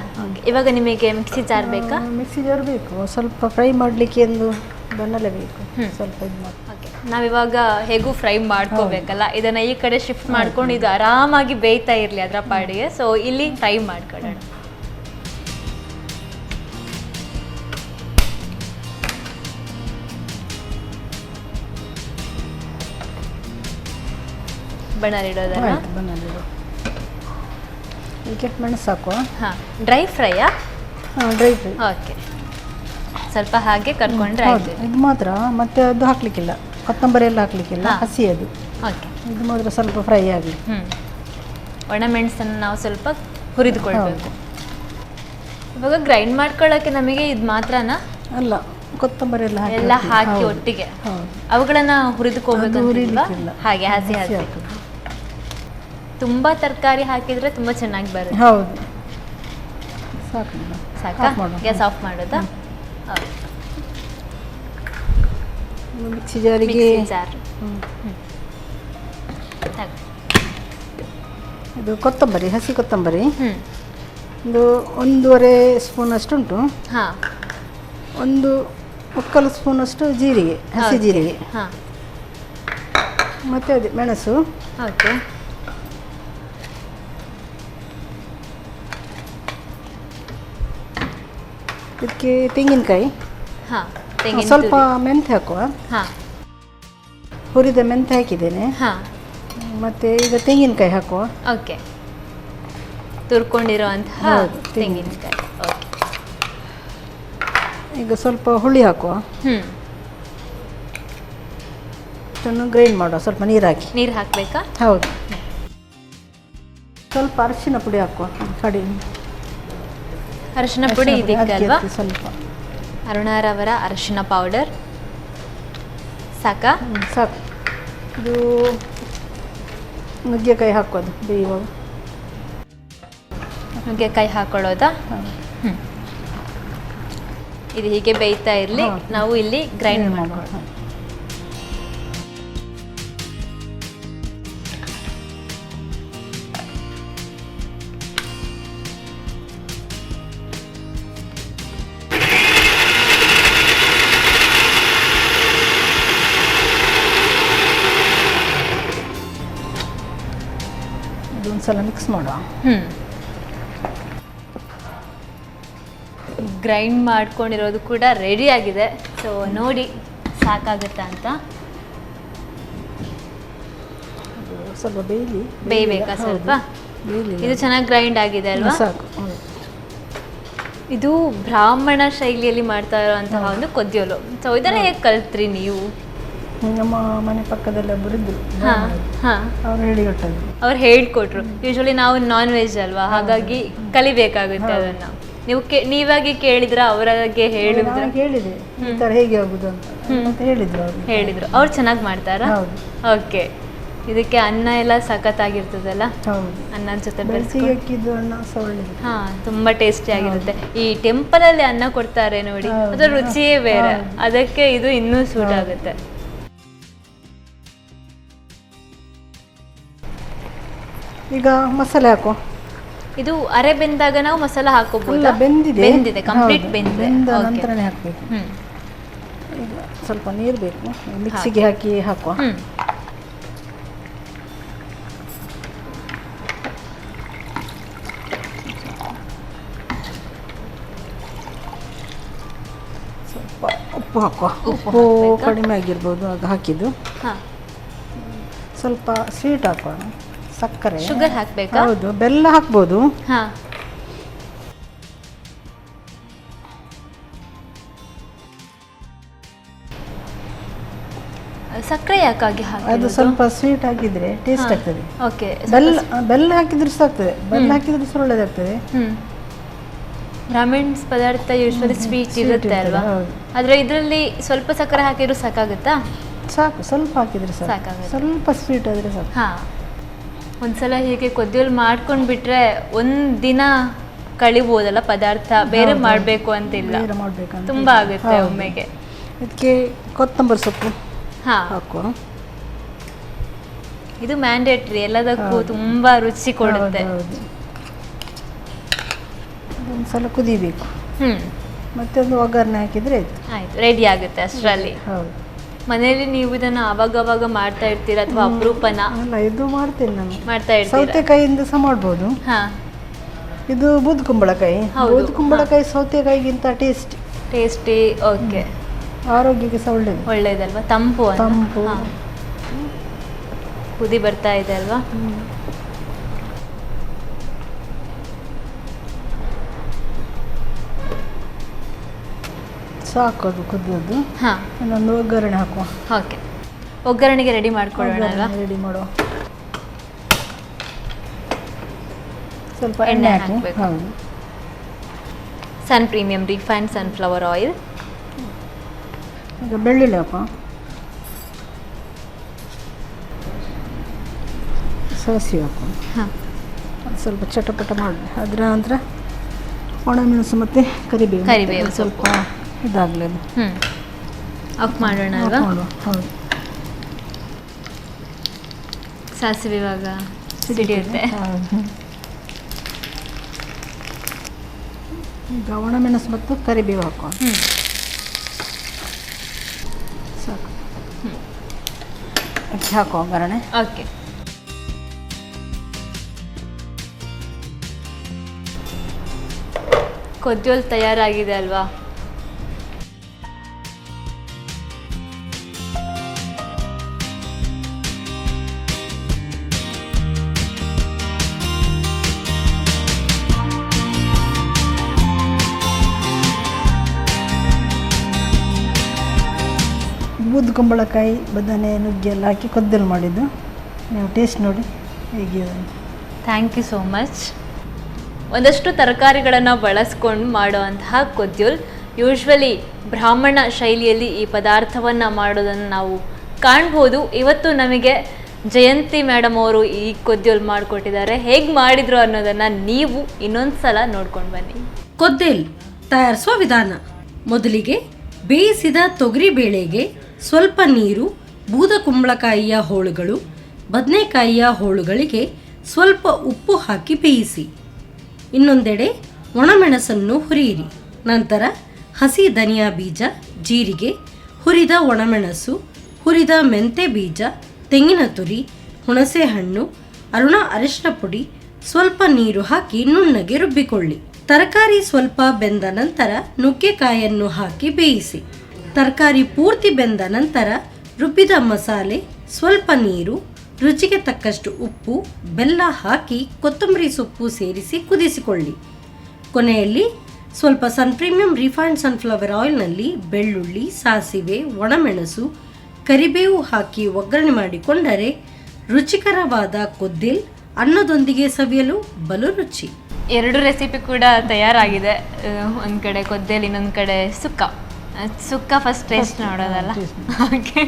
ಇವಾಗ ನಿಮಗೆ ಮಿಕ್ಸಿ ಜಾರ್ ಬೇಕಾ? ಮಿಕ್ಸಿ ಜಾರ್ ಬೇಕು. ಸ್ವಲ್ಪ ಫ್ರೈ ಮಾಡಲಿಕ್ಕೆ ಒಂದು ಬನ್ನಲೆ ಬೇಕು. ಸ್ವಲ್ಪ ಇದು ಮಾಡಿ. ಓಕೆ, ನಾವಿವಾಗ ಹೇಗೂ ಫ್ರೈ ಮಾಡ್ಕೋಬೇಕಲ್ಲ, ಇದನ್ನ ಈ ಕಡೆ ಶಿಫ್ಟ್ ಮಾಡ್ಕೊಂಡು ಇದು ಆರಾಮಾಗಿ ಬೇಯ್ತಾ ಇರಲಿ ಅದರ ಪಾಡಿಗೆ. ಸೊ ಇಲ್ಲಿ ಫ್ರೈ ಮಾಡ್ಕೊಳ್ಳೋಣ. ಬಣ್ಣಲಿಡೋದಲ್ಲ? ಬನ್ನಲಿಡು. ಈಗ ಮೆಣಸು ಹಾಕುವ. ಹಾಂ, ಡ್ರೈ ಫ್ರೈಯಾ? ಹಾಂ, ಡ್ರೈ ಫ್ರೈ. ಓಕೆ, ಸ್ವಲ್ಪ ಹಾಗೆ ಕರ್ಕೊಂಡ್ರೆ ಆಯ್ತು. ಇದು ಮಾತ್ರ, ಮತ್ತೆ ಅದು ಹಾಕ್ಲಿಕ್ಕಿಲ್ಲ, ಕೊತ್ತಂಬರಿ ಎಲ್ಲ ಹಾಕ್ಲಿಕ್ಕಿಲ್ಲ, ಹಸಿ ಅದು. ಓಕೆ, ಇದು ಮಾತ್ರ ಸ್ವಲ್ಪ ಫ್ರೈ ಆಗಲಿ. ಒಣಮೆಣಸನ್ನು ನಾವು ಸ್ವಲ್ಪ ಹುರಿದುಕೊಳ್ಬೇಕು. ಇವಾಗ ಗ್ರೈಂಡ್ ಮಾಡ್ಕೊಳ್ಳೋಕ್ಕೆ ನಮಗೆ ಇದು ಮಾತ್ರನಾ? ಅಲ್ಲ, ಕೊತ್ತಂಬರಿ ಎಲ್ಲ ಹಾಕಿ ಒಟ್ಟಿಗೆ ಅವುಗಳನ್ನ ಹುರಿದುಕೋಬೇಕು. ಹಾಗೆ ಹಸಿ ಹಸಿ. ತುಂಬಾ ತರಕಾರಿ ಹಾಕಿದ್ರೆ ತುಂಬಾ ಚೆನ್ನಾಗಿ ಬರುತ್ತೆ. ಹೌದು. ಸಾಕಾ? ಗ್ಯಾಸ್ ಆಫ್ ಮಾಡೋದಾ? ಮಿಕ್ಸಿ ಜಾರಿಗೆ ಇದು ಕೊತ್ತಂಬರಿ, ಹಸಿ ಕೊತ್ತಂಬರಿ ಒಂದು 1.5 ಸ್ಪೂನ್ ಅಷ್ಟು ಉಂಟು. ಹಾಂ, 1 ಸ್ಪೂನ್ ಅಷ್ಟು ಜೀರಿಗೆ, ಹಸಿ ಜೀರಿಗೆ. ಹಾಂ, ಮತ್ತೆ ಅದೇ ಮೆಣಸು. ಓಕೆ, ಇದಕ್ಕೆ ತೆಂಗಿನಕಾಯಿ. ಹಾಂ, ಸ್ವಲ್ಪ ಮೆಂತೆ ಹಾಕುವ. ಹಾಂ, ಹುರಿದ ಮೆಂತೆ ಹಾಕಿದ್ದೇನೆ. ಹಾಂ, ಮತ್ತೆ ಈಗ ತೆಂಗಿನಕಾಯಿ ಹಾಕುವ. ಓಕೆ, ತುರ್ಕೊಂಡಿರುವಂತಹ ತೆಂಗಿನಕಾಯಿ. ಓಕೆ, ಈಗ ಸ್ವಲ್ಪ ಹುಳಿ ಹಾಕುವ. ಇದನ್ನು ಗ್ರೈಂಡ್ ಮಾಡುವ. ಸ್ವಲ್ಪ ನೀರು ಹಾಕಿ. ನೀರು ಹಾಕಬೇಕಾ? ಹೌದು. ಸ್ವಲ್ಪ ಅರಿಶಿನ ಪುಡಿ ಹಾಕುವ. ಕಡಿಮೆ ಅರಿಶಿನ ಪುಡಿ ಇದಕ್ಕಲ್ವಾ? ಸ್ವಲ್ಪ ಅರುಣಾರವರ ಅರಿಶಿನ ಪೌಡರ್ ಸಾಕಾ? ಸಾಕು. ಇದು ನುಗ್ಗೆಕಾಯಿ ಹಾಕೋದು ಬೇಯುವಾಗ. ನುಗ್ಗೆಕಾಯಿ ಹಾಕೊಳ್ಳೋದಾ? ಇದು ಹೀಗೆ ಬೇಯ್ತಾ ಇರಲಿ, ನಾವು ಇಲ್ಲಿ ಗ್ರೈಂಡ್ ಮಾಡೋಣ. ಇದೊಂದ್ಸಲ ಮಿಕ್ಸ್ ಮಾಡುವ. ಗ್ರೈಂಡ್ ಮಾಡ್ಕೊಂಡಿರೋದು ಕೂಡ ರೆಡಿ ಆಗಿದೆ. ಸೊ ನೋಡಿ ಸಾಕಾಗುತ್ತಾ ಅಂತ. ಸ್ವಲ್ಪ ಬೇಯಬೇಕಾ? ಸ್ವಲ್ಪ ಇದು ಚೆನ್ನಾಗಿ ಗ್ರೈಂಡ್ ಆಗಿದೆ ಅಲ್ವಾ? ಸಾಕು. ಇದು ಬ್ರಾಹ್ಮಣ ಶೈಲಿಯಲ್ಲಿ ಮಾಡ್ತಾ ಇರುವಂತಹ ಒಂದು ಕೊದ್ಯೋಲು. ಸೊ ಇದನ್ನ ಹೇಗೆ ಕಲ್ತ್ರಿ ನೀವು? ನಮ್ಮ ಮನೆ ಪಕ್ಕದಲ್ಲ ಬರಿದ್ರು, ಅವ್ರು ಹೇಳ್ಕೊಟ್ರು. ಯೂಶಲಿ ನಾವು ನಾನ್ ವೆಜ್ ಅಲ್ವಾ, ಹಾಗಾಗಿ ಕಲಿಬೇಕಾಗುತ್ತೆ ಅದನ್ನ. ನೀವಾಗಿ ಕೇಳಿದ್ರ ಅವರಾಗೆ ಹೇಳಿದ್ರ? ನಾನು ಹೇಳಿದೆ ಈ ಥರ ಹೇಗೆ ಆಗುದು ಅಂತ ಮತ್ತೆ ಹೇಳಿದ್ರು ಅವರು. ಹೇಳಿದ್ರು. ಅವ್ರು ಚೆನ್ನಾಗಿ ಮಾಡ್ತಾರಾ? ಹೌದು. ಓಕೆ. ಇದಕ್ಕೆ ಅನ್ನ ಎಲ್ಲ ಸಖತ್ತಾಗಿರ್ತದಲ್ಲ? ಹೌದು. ಅನ್ನದ ಜೊತೆ ಬೆಳ್ಸಿಗೆ ಅಕ್ಕಿದ್ದು ಅನ್ನ ಸಹ ಒಳ್ಳೆದು. ಹಾ, ತುಂಬಾ ಟೇಸ್ಟಿ ಆಗಿರುತ್ತೆ. ಈ ಟೆಂಪಲ್ ಅಲ್ಲಿ ಅನ್ನ ಕೊಡ್ತಾರೆ ನೋಡಿ, ಅದ್ರ ರುಚಿಯೇ ಬೇರೆ. ಅದಕ್ಕೆ ಇದು ಇನ್ನೂ ಸೂಟ್ ಆಗುತ್ತೆ. ಈಗ ಮಸಾಲೆ ಹಾಕೋ. ಇದು ಅರೆ ಬೆಂದಾಗ ನಾವು ಮಸಾಲ ಹಾಕೋಬಹುದು? ಬೆಂದಿದೆ, ಕಂಪ್ಲೀಟ್ ಬೆಂದ ನಂತರನೇ ಹಾಕಬೇಕು. ಈಗ ಸ್ವಲ್ಪ ನೀರು ಬೇಕು, ಮಿಕ್ಸಿಗೆ ಹಾಕಿ ಹಾಕುವ. ಸ್ವಲ್ಪ ಉಪ್ಪು ಹಾಕುವ. ಉಪ್ಪು ಕಡಿಮೆ ಆಗಿರ್ಬೋದು ಆಗ ಹಾಕಿದ್ದು. ಸ್ವಲ್ಪ ಸ್ವೀಟ್ ಹಾಕುವ, ಸಕ್ಕರೆ, ಶುಗರ್ ಹಾಕ್ಬೇಕಾ? ಹೌದು, ಬೆಲ್ಲ ಹಾಕ್ಬೋದು. ಸಕ್ಕರೆ ಯಾಕಾಗಿ ಅದು ಸ್ವಲ್ಪ ಸ್ವೀಟ್ ಆಗಿದ್ರೆ ಟೇಸ್ಟ್ ಆಗ್ತದೆ. ಓಕೆ. ಬೆಲ್ಲ ಹಾಕಿದ್ರೆ ಸಹ ಆಗ್ತದೆ, ಬೆಲ್ಲ ಹಾಕಿದ್ರೆ ಸಹ ಒಳ್ಳೇದಾಗ್ತದೆ. ಬ್ರಾಹ್ಮಿಣ್ಸ್ ಪದಾರ್ಥ ಯೂಶ್ವಲಿ ಸ್ವೀಟ್ ಇರುತ್ತೆ ಅಲ್ವಾ? ಆದ್ರೆ ಇದರಲ್ಲಿ ಸ್ವಲ್ಪ ಸಕ್ಕರೆ ಹಾಕಿದ್ರು ಸಾಕಾಗುತ್ತಾ? ಸಾಕು, ಸ್ವಲ್ಪ ಹಾಕಿದ್ರೆ ಸಾಕಾಗುತ್ತೆ. ಸ್ವಲ್ಪ ಸ್ವೀಟ್ ಆದ್ರೆ ಸಾಕು. ಹಾ, ಒಂದ್ಸಲ ಹೀಗೆ ಕೊದ್ದಿಯಲ್ಲಿ ಮಾಡ್ಕೊಂಡು ಬಿಟ್ರೆ ಒಂದ್ ದಿನ ಕಳಿಬೋದಲ್ಲ ಪದಾರ್ಥ. ಬೇರೆ ಮಾಡಬೇಕು ಅಂತಿಲ್ಲ, ತುಂಬಾ ಆಗುತ್ತೆ ಒಮ್ಮೆಗೆ. ಇದಕ್ಕೆ ಕೊತ್ತಂಬರಿ ಸೊಪ್ಪು ಹಾಕುವ. ಇದು ಮ್ಯಾಂಡೇಟ್ರಿ, ಎಲ್ಲದಕ್ಕೂ ತುಂಬಾ ರುಚಿ ಕೊಡುತ್ತೆ. ಒಂದ್ಸಲ ಕುದಿಬೇಕು, ಮತ್ತೆ ಒಂದು ಒಗ್ಗರಣೆ ಹಾಕಿದ್ರೆ ಆಯ್ತು, ರೆಡಿ ಆಗುತ್ತೆ ಅಷ್ಟರಲ್ಲಿ. ಮನೆಯಲ್ಲಿ ನೀವು ಇದನ್ನ ಅವಾಗ ಮಾಡ್ತಾ ಇರ್ತೀರಾ ಅಥವಾ ಅಪರೂಪನ? ಅಲ್ಲ, ಇದು ಮಾಡ್ತೇನೆ ನಾನು. ಮಾಡ್ತಾ ಇರ್ತೀರಾ? ಸೌತೆಕಾಯಿಯಿಂದ ಸಹ ಮಾಡ್ಬೋದು. ಇದು ಬೂದ್ ಕುಂಬಳಕಾಯಿ. ಬೂದ್ ಕುಂಬಳಕಾಯಿ ಸೌತೆಕಾಯಿಗಿಂತ ಟೇಸ್ಟಿ. ಓಕೆ. ಆರೋಗ್ಯಕ್ಕೆ ಸಹ ಒಳ್ಳೇದಲ್ವಾ? ತಂಪು. ಕುದಿ ಬರ್ತಾ ಇದೆ ಅಲ್ವಾ? ಸಾಕು, ಅದು ಕುದ್ದದ್ದು. ಇನ್ನೊಂದು ಒಗ್ಗರಣೆ ಹಾಕುವ. ಓಕೆ, ಒಗ್ಗರಣೆಗೆ ರೆಡಿ ಮಾಡ್ಕೊಳ್ಳೋಣ ಅಲ್ವಾ? ರೆಡಿ ಮಾಡುವ. ಸ್ವಲ್ಪ ಎಣ್ಣೆ ಹಾಕಬೇಕು. ಹೌದು. ಸನ್ ಪ್ರೀಮಿಯಂ ರಿಫೈನ್ಡ್ ಸನ್ಫ್ಲವರ್ ಆಯಿಲ್. ಈಗ ಬೆಳ್ಳುಳ್ಳಿ ಹಾಕುವ. ಸಾಸಿವೆ ಹಾಕುವ. ಸ್ವಲ್ಪ ಚಟಪಟ ಮಾಡಿ ಅದರ ನಂತರ ಒಣಮೆಣಸು ಮತ್ತು ಕರಿಬೇವು ಸ್ವಲ್ಪ ಇದಾಗಲಿ. ಅದು ಆಫ್ ಮಾಡೋಣ ಅಲ್ವಾ? ಹೌದು. ಸಾಸಿವೆ ಇವಾಗ ಸಿಡಿಯುತ್ತೆ. ಈಗ ಒಣಮೆಣಸು ಮತ್ತು ಕರಿಬೇವು ಹಾಕುವ. ಸಾಕು, ಹಾಕುವ ಒಗ್ಗರಣೆ. ಓಕೆ. ಕೊದ್ಯೋಲ್ ತಯಾರಾಗಿದೆ ಅಲ್ವಾ? ಬೂದ್ ಕುಂಬಳಕಾಯಿ, ಬದನೆ, ನುಗ್ಗೆ ಎಲ್ಲ ಹಾಕಿ ಕೊದ್ದಲು ಮಾಡಿದ್ದು. ನೀವು ಟೇಸ್ಟ್ ನೋಡಿ ಹೇಗಿದೆ ಅಂತ. Thank you so much. ಒಂದಷ್ಟು ತರಕಾರಿಗಳನ್ನು ಬಳಸ್ಕೊಂಡು ಮಾಡುವಂತಹ ಕೊದ್ಯೋಲ್, ಯೂಶ್ವಲಿ ಬ್ರಾಹ್ಮಣ ಶೈಲಿಯಲ್ಲಿ ಈ ಪದಾರ್ಥವನ್ನು ಮಾಡೋದನ್ನು ನಾವು ಕಾಣ್ಬೋದು. ಇವತ್ತು ನಮಗೆ ಜಯಂತಿ ಮೇಡಮ್ ಅವರು ಈ ಕೊದ್ಯೋಲ್ ಮಾಡಿಕೊಟ್ಟಿದ್ದಾರೆ. ಹೇಗೆ ಮಾಡಿದ್ರು ಅನ್ನೋದನ್ನು ನೀವು ಇನ್ನೊಂದು ಸಲ ನೋಡ್ಕೊಂಡು ಬನ್ನಿ. ಕೊದ್ದೇಲ್ ತಯಾರಿಸುವ ವಿಧಾನ: ಮೊದಲಿಗೆ ಬೇಯಿಸಿದ ತೊಗರಿ ಬೇಳೆಗೆ ಸ್ವಲ್ಪ ನೀರು, ಬೂದ ಕುಂಬಳಕಾಯಿಯ ಹೋಳುಗಳು, ಬದನೆಕಾಯಿಯ ಹೋಳುಗಳಿಗೆ ಸ್ವಲ್ಪ ಉಪ್ಪು ಹಾಕಿ ಬೇಯಿಸಿ. ಇನ್ನೊಂದೆಡೆ ಒಣಮೆಣಸನ್ನು ಹುರಿಯಿರಿ. ನಂತರ ಹಸಿ ಧನಿಯಾ ಬೀಜ, ಜೀರಿಗೆ, ಹುರಿದ ಒಣಮೆಣಸು, ಹುರಿದ ಮೆಂತೆ ಬೀಜ, ತೆಂಗಿನ ತುರಿ, ಹುಣಸೆ ಹಣ್ಣು, ಅರಿಶಿನ ಪುಡಿ, ಸ್ವಲ್ಪ ನೀರು ಹಾಕಿ ನುಣ್ಣಗೆ ರುಬ್ಬಿಕೊಳ್ಳಿ. ತರಕಾರಿ ಸ್ವಲ್ಪ ಬೆಂದ ನಂತರ ನುಗ್ಗೆಕಾಯನ್ನು ಹಾಕಿ ಬೇಯಿಸಿ. ತರಕಾರಿ ಪೂರ್ತಿ ಬೆಂದ ನಂತರ ರುಬ್ಬಿದ ಮಸಾಲೆ, ಸ್ವಲ್ಪ ನೀರು, ರುಚಿಗೆ ತಕ್ಕಷ್ಟು ಉಪ್ಪು, ಬೆಲ್ಲ ಹಾಕಿ ಕೊತ್ತಂಬರಿ ಸೊಪ್ಪು ಸೇರಿಸಿ ಕುದಿಸಿಕೊಳ್ಳಿ. ಕೊನೆಯಲ್ಲಿ ಸ್ವಲ್ಪ ಸನ್ ಪ್ರೀಮಿಯಂ ರಿಫೈನ್ಡ್ ಸನ್ಫ್ಲವರ್ ಆಯಿಲ್ನಲ್ಲಿ ಬೆಳ್ಳುಳ್ಳಿ, ಸಾಸಿವೆ, ಒಣಮೆಣಸು, ಕರಿಬೇವು ಹಾಕಿ ಒಗ್ಗರಣೆ ಮಾಡಿಕೊಂಡರೆ ರುಚಿಕರವಾದ ಕೊದ್ದಿಲ್ ಅನ್ನದೊಂದಿಗೆ ಸವಿಯಲು ಬಲು ರುಚಿ. ಎರಡು ರೆಸಿಪಿ ಕೂಡ ತಯಾರಾಗಿದೆ. ಒಂದು ಕಡೆ ಕೊದ್ದೇಲಿ, ಇನ್ನೊಂದು ಕಡೆ ಸುಕ್ಕ. ಸುಕ್ಕ ಫಸ್ಟ್ ಟೇಸ್ಟ್ ನೋಡೋದಲ್ಲ. ಓಕೆ,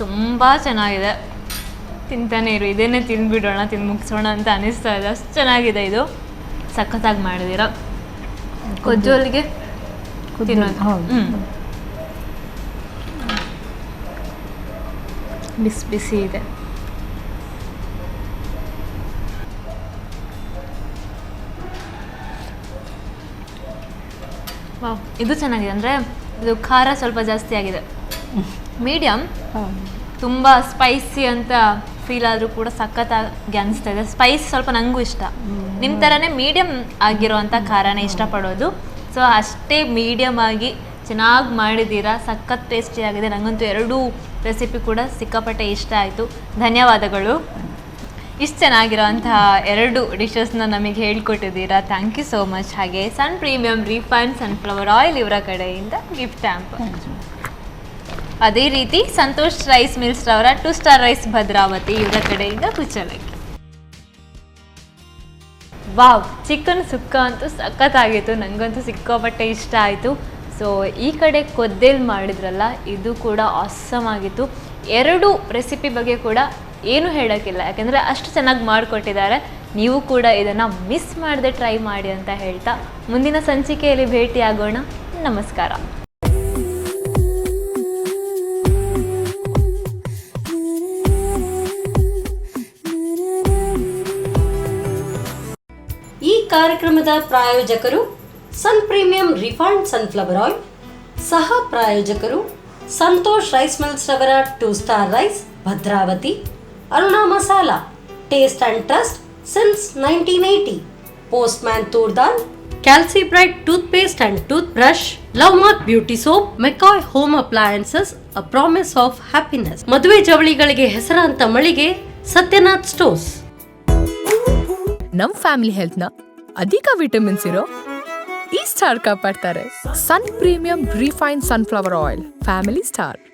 ತುಂಬ ಚೆನ್ನಾಗಿದೆ. ತಿಂತಾನೆ ಇರು, ಇದೇನೇ ತಿಂದ್ಬಿಡೋಣ, ತಿಂದು ಮುಗಿಸೋಣ ಅಂತ ಅನಿಸ್ತಾ ಇದೆ. ಅಷ್ಟು ಚೆನ್ನಾಗಿದೆ ಇದು. ಸಖತ್ತಾಗಿ ಮಾಡಿದ್ದೀರ. ಕೊಜ್ಜೋಲಿಗೆ ತಿನ್ನೋದು. ಬಿಸಿ ಬಿಸಿ ಇದೆ. ವಾವ್, ಇದು ಚೆನ್ನಾಗಿದೆ. ಅಂದರೆ ಇದು ಖಾರ ಸ್ವಲ್ಪ ಜಾಸ್ತಿ ಆಗಿದೆ. ಮೀಡಿಯಮ್, ತುಂಬ ಸ್ಪೈಸಿ ಅಂತ ಫೀಲ್ ಆದರೂ ಕೂಡ ಸಖತ್ತಾಗಿ ಅನಿಸ್ತಾ ಇದೆ. ಸ್ಪೈಸಿ ಸ್ವಲ್ಪ ನನಗೂ ಇಷ್ಟ. ನಿಮ್ಮ ಥರನೇ ಮೀಡಿಯಮ್ ಆಗಿರೋವಂಥ ಖಾರನೇ ಇಷ್ಟಪಡೋದು. ಸೊ ಅಷ್ಟೇ ಮೀಡಿಯಮ್ ಆಗಿ ಚೆನ್ನಾಗಿ ಮಾಡಿದ್ದೀರಾ. ಸಖತ್ ಟೇಸ್ಟಿ ಆಗಿದೆ. ನನಗಂತೂ ಎರಡೂ ರೆಸಿಪಿ ಕೂಡ ಸಿಕ್ಕಾಪಟ್ಟೆ ಇಷ್ಟ ಆಯಿತು. ಧನ್ಯವಾದಗಳು. ಇಷ್ಟು ಚೆನ್ನಾಗಿರೋಂತಹ ಎರಡು ಡಿಶಸ್ನ ನಮಗೆ ಹೇಳ್ಕೊಟ್ಟಿದ್ದೀರಾ. Thank you so much. ಹಾಗೆ sun premium refined sunflower oil ಇವರ ಕಡೆಯಿಂದ ಗಿಫ್ಟ್ ಟ್ಯಾಂಪ್. ಅದೇ ರೀತಿ ಸಂತೋಷ್ ರೈಸ್ ಮಿಲ್ಸ್ ರವರ 2 ಸ್ಟಾರ್ ರೈಸ್ ಭದ್ರಾವತಿ ಇವರ ಕಡೆಯಿಂದ ಕುಚ್ಚಲಕ್ಕಿ. ವಾವ್, ಚಿಕನ್ ಸುಕ್ಕ ಅಂತೂ ಸಖತ್ತಾಗಿತ್ತು. ನನಗಂತೂ ಸಿಕ್ಕಾಪಟ್ಟೆ ಇಷ್ಟ ಆಯಿತು. ಸೊ ಈ ಕಡೆ ಕೊದ್ದೇಲಿ ಮಾಡಿದ್ರಲ್ಲ, ಇದು ಕೂಡ ಆಸಮ್ ಆಗಿತ್ತು. ಎರಡು ರೆಸಿಪಿ ಬಗ್ಗೆ ಕೂಡ ಏನು ಹೇಳೋಕ್ಕಿಲ್ಲ, ಯಾಕೆಂದರೆ ಅಷ್ಟು ಚೆನ್ನಾಗಿ ಮಾಡಿಕೊಟ್ಟಿದ್ದಾರೆ. ನೀವು ಕೂಡ ಇದನ್ನು ಮಿಸ್ ಮಾಡದೆ ಟ್ರೈ ಮಾಡಿ ಅಂತ ಹೇಳ್ತಾ ಮುಂದಿನ ಸಂಚಿಕೆಯಲ್ಲಿ ಭೇಟಿಯಾಗೋಣ. ನಮಸ್ಕಾರ. ಈ ಕಾರ್ಯಕ್ರಮದ ಪ್ರಾಯೋಜಕರು Sun premium refined sunflower oil, ಸಹ ಪ್ರಾಯೋಜಕರು ಸಂತೋಷ್ ರೈಸ್ ಮಿಲ್ಸ್ ರವರ 2 star rice Bhadravati, Aruna masala, taste and trust since 1980, Postman toor dal, Calcibright toothpaste and tooth brush, love mark beauty soap, McCoy home appliances, a promise of happiness, ಮದುವೆ ಜವಳಿಗಳಿಗೆ ಹೆಸರಾಂತ ಮಳಿಗೆ ಸತ್ಯನಾಥ್ ಸ್ಟೋರ್ಸ್. ನಮ್ family ಹೆಲ್ತ್ನ ಅಧಿಕ ವಿಟಮಿನ್ಸ್ ಇರೋ ಈ ಸ್ಟಾರ್ ಕಾಪಾಡ್ತಾರೆ. Sun premium refined sunflower oil, family star.